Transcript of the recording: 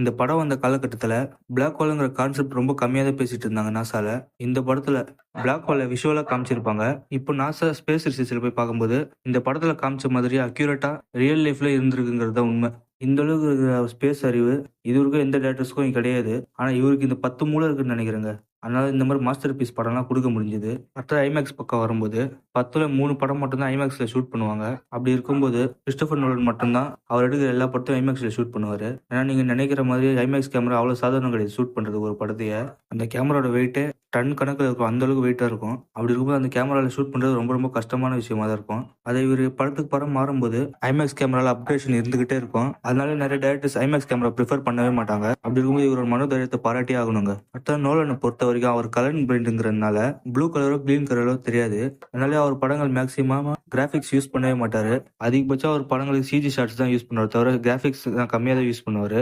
இந்த படம் வந்த காலகட்டத்தில, பிளாக் ஹோல்ங்கிற கான்செப்ட் ரொம்ப கம்மியா தான் பேசிட்டு இருந்தாங்க நாசால. இந்த படத்துல பிளாக் ஹோல விஷுவலா காமிச்சிருப்பாங்க. இப்போ நாசா ஸ்பேஸ் ரிசர்ச்ல போய் பார்க்கும்போது, இந்த படத்துல காமிச்ச மாதிரியே அக்யூரேட்டா ரியல் லைஃப்ல இருந்திருக்குங்கிறது தான் உண்ம. இந்த அளவுக்கு இருக்கிற ஸ்பேஸ் அறிவு இதுவரைக்கும் எந்த டைரக்டர்ஸ்க்கும் கிடையாது. ஆனா இவருக்கு இந்த 10 மூளை இருக்குன்னு நெனைக்கிறேங்க. அதனால இந்த மாரி மாஸ்டர் பீஸ் படம்லாம் குடுக்க முடிஞ்சது. அடுத்தது ஐமேக்ஸ் பக்கம் வரும்போது, 10ல 3 படம் மட்டும் தான் ஐமேக்ஸ்ல ஷூட் பண்ணுவாங்க. அப்படி இருக்கும்போது, கிறிஸ்டோபர் நோலன் மட்டும் தான் அவர் எடுக்கிற எல்லா படத்தையும் ஐமேக்ஸ்ல ஷூட் பண்ணுவாரு. ஏன்னா நீங்க நெனைக்கிற மாதிரி ஐமேக்ஸ் கேமரா அவ்வளோ சாதாரணம் கிடையாது ஷூட் பண்றது ஒரு படத்தையே. அந்த கேமராவோட வெயிட்டே டன் கணக்குல இருக்கும். அந்த அளவுக்கு வெயிட்டா இருக்கும். அப்படி இருக்கும்போது அந்த கேமரால ஷூட் பண்றது ரொம்ப ரொம்ப கஷ்டமான விஷயமா தான் இருக்கும். அதை இவரு படத்துக்கு படம் மாறும்போது ஐமேக்ஸ் கேமரால அப்கிரேஷன் இருந்துகிட்டே இருக்கும். அதனால நெறைய டைரக்டர்ஸ் ஐமேக்ஸ் கேமரா பிரிஃபர் பண்ணவே மாட்டாங்க. அப்படி இருக்கும்போது இவரோட மனோதைரியத்தை பாராட்டியே ஆகணுங்க. அடுத்தது நோலனை பொறுத்தவரைக்கும் அவர் கலர் பிரைண்டுங்கிறதுனால ப்ளூ கலரோ, கிரீன் கலரோ தெரியாது. அதனால அவர் படங்கள் மேக்ஸிமம் கிராபிக்ஸ் யூஸ் பண்ணவே மாட்டாரு. அதிகபட்சம் அவர் படங்களுக்கு சிஜி ஷாட்ஸ் தான் யூஸ் பண்ணுவாரு தவிர கிராபிக்ஸ் தான் கம்மியா தான் யூஸ் பண்ணுவாரு.